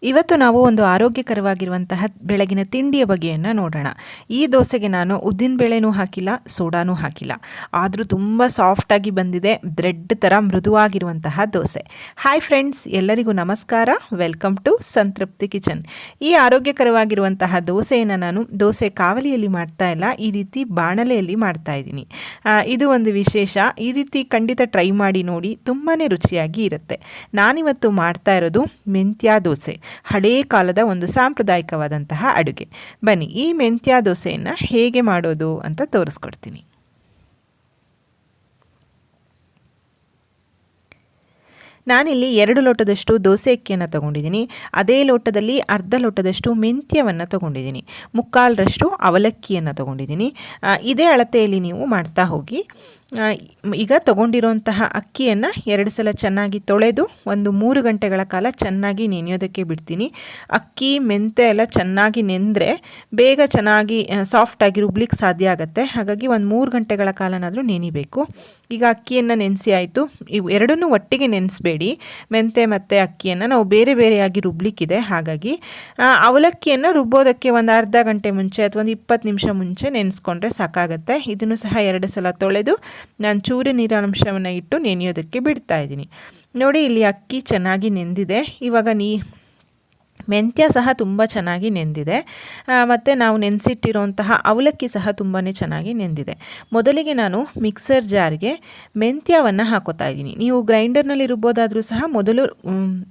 ಇವತ್ತು ನಾವು ಒಂದು ಆರೋಗ್ಯಕರವಾಗಿರುವಂತಹ ಬೆಳಗಿನ ತಿಂಡಿಯ ಬಗೆಯನ್ನು ನೋಡೋಣ. ಈ ದೋಸೆಗೆ ನಾನು ಉದ್ದಿನಬೇಳೆನೂ ಹಾಕಿಲ್ಲ, ಸೋಡಾನೂ ಹಾಕಿಲ್ಲ. ಆದರೂ ತುಂಬ ಸಾಫ್ಟಾಗಿ ಬಂದಿದೆ, ಬ್ರೆಡ್ ಥರ ಮೃದುವಾಗಿರುವಂತಹ ದೋಸೆ. ಹಾಯ್ ಫ್ರೆಂಡ್ಸ್, ಎಲ್ಲರಿಗೂ ನಮಸ್ಕಾರ. ವೆಲ್ಕಮ್ ಟು ಸಂತೃಪ್ತಿ ಕಿಚನ್. ಈ ಆರೋಗ್ಯಕರವಾಗಿರುವಂತಹ ದೋಸೆಯನ್ನು ನಾನು ದೋಸೆ ಕಾವಲಿಯಲ್ಲಿ ಮಾಡ್ತಾ ಇಲ್ಲ, ಈ ರೀತಿ ಬಾಣಲೆಯಲ್ಲಿ ಮಾಡ್ತಾ ಇದ್ದೀನಿ. ಇದು ಒಂದು ವಿಶೇಷ. ಈ ರೀತಿ ಖಂಡಿತ ಟ್ರೈ ಮಾಡಿ ನೋಡಿ, ತುಂಬಾ ರುಚಿಯಾಗಿ ಇರುತ್ತೆ. ನಾನಿವತ್ತು ಮಾಡ್ತಾ ಇರೋದು ಮೆಂತ್ಯ ದೋಸೆ. ಹಳೇ ಕಾಲದ ಒಂದು ಸಾಂಪ್ರದಾಯಿಕವಾದಂತಹ ಅಡುಗೆ. ಬನ್ನಿ ಈ ಮೆಂತ್ಯ ದೋಸೆಯನ್ನು ಹೇಗೆ ಮಾಡೋದು ಅಂತ ತೋರಿಸ್ಕೊಡ್ತೀನಿ. ನಾನಿಲ್ಲಿ 2 ಲೋಟದಷ್ಟು ದೋಸೆ ಅಕ್ಕಿಯನ್ನು ತೊಗೊಂಡಿದ್ದೀನಿ. ಅದೇ ಲೋಟದಲ್ಲಿ ಅರ್ಧ ಲೋಟದಷ್ಟು ಮೆಂತ್ಯವನ್ನು ತೊಗೊಂಡಿದ್ದೀನಿ. 3/4ರಷ್ಟು ಅವಲಕ್ಕಿಯನ್ನು ತೊಗೊಂಡಿದ್ದೀನಿ. ಇದೇ ಅಳತೆಯಲ್ಲಿ ನೀವು ಮಾಡ್ತಾ ಹೋಗಿ. ಈಗ ತೊಗೊಂಡಿರೋಂತಹ ಅಕ್ಕಿಯನ್ನು 2 ಸಲ ಚೆನ್ನಾಗಿ ತೊಳೆದು ಒಂದು 3 ಗಂಟೆಗಳ ಕಾಲ ಚೆನ್ನಾಗಿ ನೆನೆಯೋದಕ್ಕೆ ಬಿಡ್ತೀನಿ. ಅಕ್ಕಿ ಮೆಂತ್ಯ ಎಲ್ಲ ಚೆನ್ನಾಗಿ ನೆಂದರೆ ಬೇಗ ಚೆನ್ನಾಗಿ ಸಾಫ್ಟಾಗಿ ರುಬ್ಲಿಕ್ಕೆ ಸಾಧ್ಯ ಆಗುತ್ತೆ. ಹಾಗಾಗಿ ಒಂದು 3 ಗಂಟೆಗಳ ಕಾಲನಾದರೂ ನೆನಿಬೇಕು. ಈಗ ಅಕ್ಕಿಯನ್ನು ನೆನೆಸಿ ಆಯಿತು. ಇವು ಎರಡನ್ನೂ ಒಟ್ಟಿಗೆ ನೆನೆಸಬೇಡಿ. ಮೆಂತ್ಯ ಮತ್ತು ಅಕ್ಕಿಯನ್ನು ನಾವು ಬೇರೆ ಬೇರೆಯಾಗಿ ರುಬ್ಲಿಕ್ಕಿದೆ. ಹಾಗಾಗಿ ಅವಲಕ್ಕಿಯನ್ನು ರುಬ್ಬೋದಕ್ಕೆ ಒಂದು ಅರ್ಧ ಗಂಟೆ ಮುಂಚೆ ಅಥವಾ ಒಂದು 20 ನಿಮಿಷ ಮುಂಚೆ ನೆನೆಸ್ಕೊಂಡ್ರೆ ಸಾಕಾಗುತ್ತೆ. ಇದನ್ನು ಸಹ 2 ಸಲ ತೊಳೆದು ನಾನು ಚೂರು ನೀರಿನಂಶವನ್ನು ಇಟ್ಟು ನೆನೆಯೋದಕ್ಕೆ ಬಿಡ್ತಾ ಇದ್ದೀನಿ. ನೋಡಿ, ಇಲ್ಲಿ ಅಕ್ಕಿ ಚೆನ್ನಾಗಿ ನೆಂದಿದೆ. ಇವಾಗ ಮೆಂತ್ಯ ಸಹ ತುಂಬ ಚೆನ್ನಾಗಿ ನೆಂದಿದೆ ಮತ್ತು ನಾವು ನೆನೆಸಿಟ್ಟಿರೋಂತಹ ಅವಲಕ್ಕಿ ಸಹ ತುಂಬಾ ಚೆನ್ನಾಗಿ ನೆಂದಿದೆ. ಮೊದಲಿಗೆ ನಾನು ಮಿಕ್ಸರ್ ಜಾರ್ಗೆ ಮೆಂತ್ಯವನ್ನು ಹಾಕೋತಾ ಇದ್ದೀನಿ. ನೀವು ಗ್ರೈಂಡರ್ನಲ್ಲಿ ರುಬ್ಬೋದಾದರೂ ಸಹ ಮೊದಲು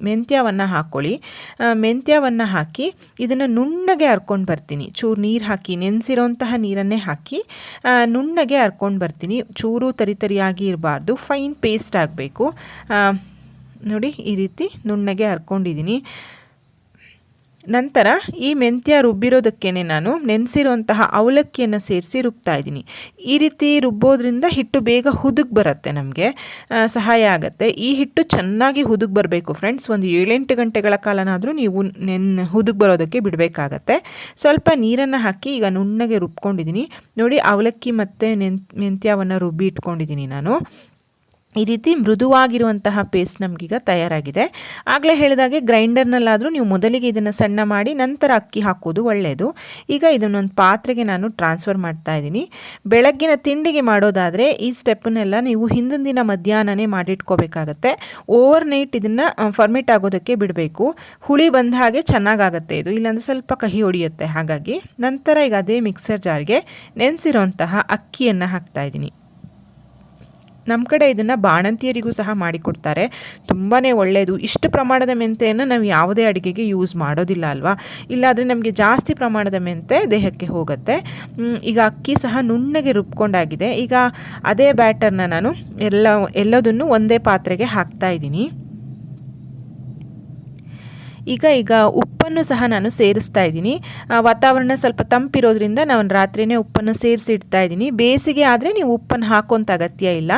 ಮೆಂತ್ಯವನ್ನು ಹಾಕ್ಕೊಳ್ಳಿ. ಮೆಂತ್ಯವನ್ನು ಹಾಕಿ ಇದನ್ನು ನುಣ್ಣಗೆ ಹರ್ಕೊಂಡು ಬರ್ತೀನಿ. ಚೂರು ನೀರು ಹಾಕಿ, ನೆನೆಸಿರೋಂತಹ ನೀರನ್ನೇ ಹಾಕಿ ನುಣ್ಣಗೆ ಹರ್ಕೊಂಡು ಬರ್ತೀನಿ. ಚೂರು ತರಿಯಾಗಿ ಇರಬಾರ್ದು, ಫೈನ್ ಪೇಸ್ಟ್ ಆಗಬೇಕು. ನೋಡಿ, ಈ ರೀತಿ ನುಣ್ಣಗೆ ಹರ್ಕೊಂಡಿದ್ದೀನಿ. ನಂತರ ಈ ಮೆಂತ್ಯ ರುಬ್ಬಿರೋದಕ್ಕೇ ನಾನು ನೆನೆಸಿರುವಂತಹ ಅವಲಕ್ಕಿಯನ್ನು ಸೇರಿಸಿ ರುಬ್ತಾ ಇದ್ದೀನಿ. ಈ ರೀತಿ ರುಬ್ಬೋದ್ರಿಂದ ಹಿಟ್ಟು ಬೇಗ ಹುದುಗ್ ಬರುತ್ತೆ, ನಮಗೆ ಸಹಾಯ ಆಗುತ್ತೆ. ಈ ಹಿಟ್ಟು ಚೆನ್ನಾಗಿ ಹುದುಗ್ ಬರಬೇಕು ಫ್ರೆಂಡ್ಸ್. ಒಂದು 7-8 ಗಂಟೆಗಳ ಕಾಲನಾದರೂ ನೀವು ಹುದುಗ್ ಬರೋದಕ್ಕೆ ಬಿಡಬೇಕಾಗತ್ತೆ. ಸ್ವಲ್ಪ ನೀರನ್ನು ಹಾಕಿ ಈಗ ನುಣ್ಣಗೆ ರುಬ್ಕೊಂಡಿದ್ದೀನಿ. ನೋಡಿ, ಅವಲಕ್ಕಿ ಮತ್ತು ಮೆಂತ್ಯವನ್ನು ರುಬ್ಬಿ ಇಟ್ಕೊಂಡಿದ್ದೀನಿ ನಾನು. ಈ ರೀತಿ ಮೃದುವಾಗಿರುವಂತಹ ಪೇಸ್ಟ್ ನಮಗೀಗ ತಯಾರಾಗಿದೆ. ಆಗಲೇ ಹೇಳಿದಾಗೆ ಗ್ರೈಂಡರ್ನಲ್ಲಾದರೂ ನೀವು ಮೊದಲಿಗೆ ಇದನ್ನು ಸಣ್ಣ ಮಾಡಿ ನಂತರ ಅಕ್ಕಿ ಹಾಕೋದು ಒಳ್ಳೆಯದು. ಈಗ ಇದನ್ನೊಂದು ಪಾತ್ರೆಗೆ ನಾನು ಟ್ರಾನ್ಸ್ಫರ್ ಮಾಡ್ತಾ ಇದ್ದೀನಿ. ಬೆಳಗ್ಗಿನ ತಿಂಡಿಗೆ ಮಾಡೋದಾದರೆ ಈ ಸ್ಟೆಪ್ಪನ್ನೆಲ್ಲ ನೀವು ಹಿಂದಿನ ದಿನ ಮಧ್ಯಾಹ್ನನೇ ಮಾಡಿಟ್ಕೋಬೇಕಾಗತ್ತೆ. ಓವರ್ ನೈಟ್ ಇದನ್ನು ಫರ್ಮೆಂಟ್ ಆಗೋದಕ್ಕೆ ಬಿಡಬೇಕು. ಹುಳಿ ಬಂದ ಹಾಗೆ ಚೆನ್ನಾಗಾಗುತ್ತೆ ಇದು, ಇಲ್ಲಾಂದರೆ ಸ್ವಲ್ಪ ಕಹಿ ಹೊಡೆಯುತ್ತೆ. ಹಾಗಾಗಿ ನಂತರ ಈಗ ಅದೇ ಮಿಕ್ಸರ್ ಜಾರ್ಗೆ ನೆನೆಸಿರೋಂತಹ ಅಕ್ಕಿಯನ್ನು ಹಾಕ್ತಾ ಇದ್ದೀನಿ. ನಮ್ಮ ಕಡೆ ಇದನ್ನು ಬಾಣಂತಿಯರಿಗೂ ಸಹ ಮಾಡಿಕೊಡ್ತಾರೆ, ತುಂಬಾ ಒಳ್ಳೆಯದು. ಇಷ್ಟು ಪ್ರಮಾಣದ ಮೆಂತೆಯನ್ನು ನಾವು ಯಾವುದೇ ಅಡುಗೆಗೆ ಯೂಸ್ ಮಾಡೋದಿಲ್ಲ ಅಲ್ವಾ. ಇಲ್ಲಾದರೆ ನಮಗೆ ಜಾಸ್ತಿ ಪ್ರಮಾಣದ ಮೆಂತೆ ದೇಹಕ್ಕೆ ಹೋಗುತ್ತೆ. ಈಗ ಅಕ್ಕಿ ಸಹ ನುಣ್ಣಗೆ ರುಬ್ಕೊಂಡಾಗಿದೆ. ಈಗ ಅದೇ ಬ್ಯಾಟರ್ನ ನಾನು ಎಲ್ಲದನ್ನು ಒಂದೇ ಪಾತ್ರೆಗೆ ಹಾಕ್ತಾ ಇದ್ದೀನಿ. ಈಗ ಉಪ್ಪನ್ನು ಸಹ ನಾನು ಸೇರಿಸ್ತಾ ಇದ್ದೀನಿ. ವಾತಾವರಣ ಸ್ವಲ್ಪ ತಂಪಿರೋದ್ರಿಂದ ನಾನು ರಾತ್ರಿಯೇ ಉಪ್ಪನ್ನು ಸೇರಿಸಿ ಇಡ್ತಾ ಇದ್ದೀನಿ. ಬೇಸಿಗೆ ಆದರೆ ನೀವು ಉಪ್ಪನ್ನು ಹಾಕೋಂಥ ಅಗತ್ಯ ಇಲ್ಲ.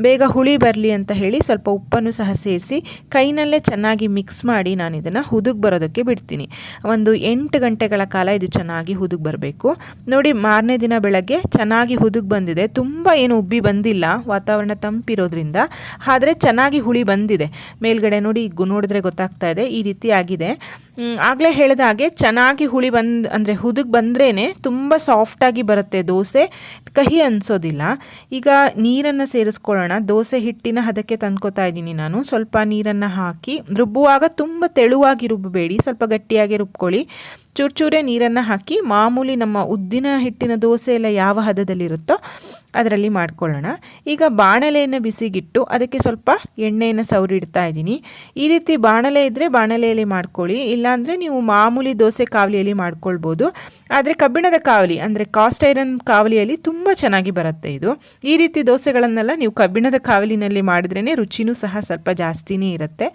ಬೇಗ ಹುಳಿ ಬರಲಿ ಅಂತ ಹೇಳಿ ಸ್ವಲ್ಪ ಉಪ್ಪನ್ನು ಸಹ ಸೇರಿಸಿ ಕೈನಲ್ಲೇ ಚೆನ್ನಾಗಿ ಮಿಕ್ಸ್ ಮಾಡಿ ನಾನು ಇದನ್ನು ಹುದುಗ್ ಬರೋದಕ್ಕೆ ಬಿಡ್ತೀನಿ. ಒಂದು 8 ಗಂಟೆಗಳ ಕಾಲ ಇದು ಚೆನ್ನಾಗಿ ಹುದುಗ್ ಬರಬೇಕು. ನೋಡಿ, ಮಾರನೇ ದಿನ ಬೆಳಗ್ಗೆ ಚೆನ್ನಾಗಿ ಹುದುಗ್ ಬಂದಿದೆ. ತುಂಬ ಏನು ಉಬ್ಬಿ ಬಂದಿಲ್ಲ, ವಾತಾವರಣ ತಂಪಿರೋದ್ರಿಂದ. ಆದರೆ ಚೆನ್ನಾಗಿ ಹುಳಿ ಬಂದಿದೆ. ಮೇಲ್ಗಡೆ ನೋಡಿ, ನೋಡಿದ್ರೆ ಗೊತ್ತಾಗ್ತಾ ಇದೆ, ಈ ರೀತಿ ಆಗಿದೆ. ಆಗಲೇ ಹೇಳಿದ ಹಾಗೆ ಚೆನ್ನಾಗಿ ಹುಳಿ ಅಂದರೆ ಹುದುಗ್ ಬಂದ್ರೇ ತುಂಬ ಸಾಫ್ಟಾಗಿ ಬರುತ್ತೆ ದೋಸೆ, ಕಹಿ ಅನಿಸೋದಿಲ್ಲ. ಈಗ ನೀರನ್ನು ಸೇರಿಸ್ಕೊಳ್ಳೋಣ. ದೋಸೆ ಹಿಟ್ಟಿನ ಹದಕ್ಕೆ ತಂದ್ಕೊತಾ ಇದ್ದೀನಿ ನಾನು. ಸ್ವಲ್ಪ ನೀರನ್ನು ಹಾಕಿ ರುಬ್ಬುವಾಗ ತುಂಬ ತೆಳುವಾಗಿ ರುಬ್ಬಬೇಡಿ, ಸ್ವಲ್ಪ ಗಟ್ಟಿಯಾಗಿ ರುಬ್ಕೊಳ್ಳಿ. ಚೂರೇ ನೀರನ್ನು ಹಾಕಿ ಮಾಮೂಲಿ ನಮ್ಮ ಉದ್ದಿನ ಹಿಟ್ಟಿನ ದೋಸೆ ಎಲ್ಲ ಯಾವ ಹದದಲ್ಲಿರುತ್ತೋ ಅದರಲ್ಲಿ ಮಾಡ್ಕೊಳ್ಳೋಣ. ಈಗ ಬಾಣಲೆಯನ್ನು ಬಿಸಿಗಿಟ್ಟು ಅದಕ್ಕೆ ಸ್ವಲ್ಪ ಎಣ್ಣೆಯನ್ನು ಸವರಿಡ್ತಾ ಇದ್ದೀನಿ. ಈ ರೀತಿ ಬಾಣಲೆ ಇದ್ದರೆ ಬಾಣಲೆಯಲ್ಲಿ ಮಾಡ್ಕೊಳ್ಳಿ, ಇಲ್ಲಾಂದರೆ ನೀವು ಮಾಮೂಲಿ ದೋಸೆ ಕಾವಲಿಯಲ್ಲಿ ಮಾಡ್ಕೊಳ್ಬೋದು. ಆದರೆ ಕಬ್ಬಿಣದ ಕಾವಲಿ ಅಂದರೆ ಕಾಸ್ಟ್ ಐರನ್ ಕಾವಲಿಯಲ್ಲಿ ತುಂಬ ಚೆನ್ನಾಗಿ ಬರುತ್ತೆ ಇದು. ಈ ರೀತಿ ದೋಸೆಗಳನ್ನೆಲ್ಲ ನೀವು ಕಬ್ಬಿಣದ ಕಾವಲಿನಲ್ಲಿ ಮಾಡಿದ್ರೇ ರುಚಿನೂ ಸಹ ಸ್ವಲ್ಪ ಜಾಸ್ತಿನೇ ಇರುತ್ತೆ.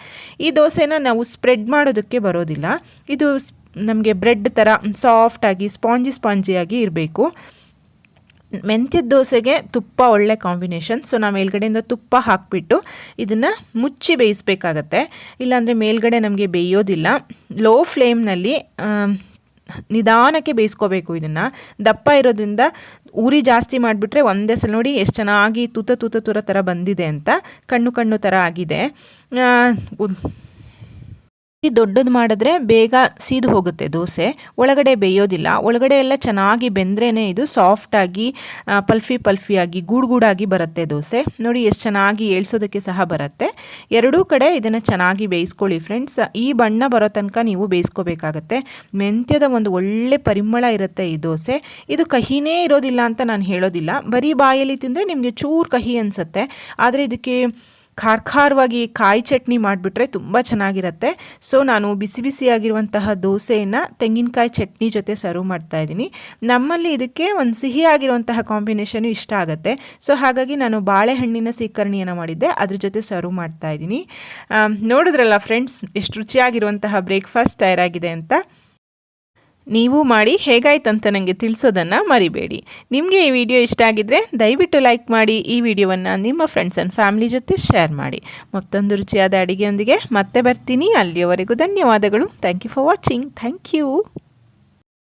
ಈ ದೋಸೆನ ನಾವು ಸ್ಪ್ರೆಡ್ ಮಾಡೋದಕ್ಕೆ ಬರೋದಿಲ್ಲ. ಇದು ನಮಗೆ ಬ್ರೆಡ್ ಥರ ಸಾಫ್ಟಾಗಿ ಸ್ಪಾಂಜಿಯಾಗಿ ಇರಬೇಕು. ಮೆಂತ್ಯದ ದೋಸೆಗೆ ತುಪ್ಪ ಒಳ್ಳೆ ಕಾಂಬಿನೇಷನ್. ಸೊ ನಾವು ಮೇಲ್ಗಡೆಯಿಂದ ತುಪ್ಪ ಹಾಕಿಬಿಟ್ಟು ಇದನ್ನು ಮುಚ್ಚಿ ಬೇಯಿಸಬೇಕಾಗತ್ತೆ, ಇಲ್ಲಾಂದರೆ ಮೇಲ್ಗಡೆ ನಮಗೆ ಬೇಯೋದಿಲ್ಲ. ಲೋ ಫ್ಲೇಮ್ನಲ್ಲಿ ನಿಧಾನಕ್ಕೆ ಬೇಯಿಸ್ಕೋಬೇಕು. ಇದನ್ನು ದಪ್ಪ ಇರೋದ್ರಿಂದ ಉರಿ ಜಾಸ್ತಿ ಮಾಡಿಬಿಟ್ರೆ ಒಂದೇ ಸಲ ನೋಡಿ ಎಷ್ಟು ಚೆನ್ನಾಗಿ ತೂತ ಥರ ಬಂದಿದೆ ಅಂತ, ಕಣ್ಣು ಥರ ಆಗಿದೆ. ದೊಡ್ಡದು ಮಾಡಿದ್ರೆ ಬೇಗ ಸೀದು ಹೋಗುತ್ತೆ ದೋಸೆ, ಒಳಗಡೆ ಬೇಯೋದಿಲ್ಲ. ಒಳಗಡೆ ಎಲ್ಲ ಚೆನ್ನಾಗಿ ಬೆಂದ್ರೇ ಇದು ಸಾಫ್ಟಾಗಿ ಪಲ್ಫಿಯಾಗಿ ಗೂಡಾಗಿ ಬರುತ್ತೆ ದೋಸೆ. ನೋಡಿ ಎಷ್ಟು ಚೆನ್ನಾಗಿ ಏಳ್ಸೋದಕ್ಕೆ ಸಹ ಬರುತ್ತೆ. ಎರಡೂ ಕಡೆ ಇದನ್ನು ಚೆನ್ನಾಗಿ ಬೇಯಿಸ್ಕೊಳ್ಳಿ ಫ್ರೆಂಡ್ಸ್. ಈ ಬಣ್ಣ ಬರೋ ತನಕ ನೀವು ಬೇಯಿಸ್ಕೋಬೇಕಾಗತ್ತೆ. ಮೆಂತ್ಯದ ಒಂದು ಒಳ್ಳೆ ಪರಿಮಳ ಇರುತ್ತೆ ಈ ದೋಸೆ. ಇದು ಕಹಿನೇ ಇರೋದಿಲ್ಲ ಅಂತ ನಾನು ಹೇಳೋದಿಲ್ಲ. ಬರೀ ಬಾಯಲ್ಲಿ ತಿಂದರೆ ನಿಮಗೆ ಚೂರು ಕಹಿ ಅನಿಸುತ್ತೆ. ಆದರೆ ಇದಕ್ಕೆ ಖಾರವಾಗಿ ಕಾಯಿ ಚಟ್ನಿ ಮಾಡಿಬಿಟ್ರೆ ತುಂಬ ಚೆನ್ನಾಗಿರುತ್ತೆ. ಸೊ ನಾನು ಬಿಸಿಯಾಗಿರುವಂತಹ ದೋಸೆಯನ್ನು ತೆಂಗಿನಕಾಯಿ ಚಟ್ನಿ ಜೊತೆ ಸರ್ವ್ ಮಾಡ್ತಾ ಇದ್ದೀನಿ. ನಮ್ಮಲ್ಲಿ ಇದಕ್ಕೆ ಒಂದು ಸಿಹಿಯಾಗಿರುವಂತಹ ಕಾಂಬಿನೇಷನು ಇಷ್ಟ ಆಗುತ್ತೆ. ಸೊ ಹಾಗಾಗಿ ನಾನು ಬಾಳೆಹಣ್ಣಿನ ಸೀಕರ್ಣಿಯನ್ನು ಮಾಡಿದ್ದೆ, ಅದ್ರ ಜೊತೆ ಸರ್ವ್ ಮಾಡ್ತಾ ಇದ್ದೀನಿ. ನೋಡಿದ್ರಲ್ಲ ಫ್ರೆಂಡ್ಸ್, ಎಷ್ಟು ರುಚಿಯಾಗಿರುವಂತಹ ಬ್ರೇಕ್ಫಾಸ್ಟ್ ತಯಾರಾಗಿದೆ ಅಂತ. ನೀವು ಮಾಡಿ ಹೇಗಾಯ್ತು ಅಂತ ನನಗೆ ತಿಳಿಸೋದನ್ನು ಮರಿಬೇಡಿ. ನಿಮಗೆ ಈ ವಿಡಿಯೋ ಇಷ್ಟ ಆಗಿದ್ದರೆ ದಯವಿಟ್ಟು ಲೈಕ್ ಮಾಡಿ. ಈ ವಿಡಿಯೋವನ್ನು ನಿಮ್ಮ ಫ್ರೆಂಡ್ಸ್ ಆ್ಯಂಡ್ ಫ್ಯಾಮಿಲಿ ಜೊತೆ ಶೇರ್ ಮಾಡಿ. ಮತ್ತೊಂದು ರುಚಿಯಾದ ಅಡುಗೆಯೊಂದಿಗೆ ಮತ್ತೆ ಬರ್ತೀನಿ. ಅಲ್ಲಿಯವರೆಗೂ ಧನ್ಯವಾದಗಳು. Thank you for watching. Thank you.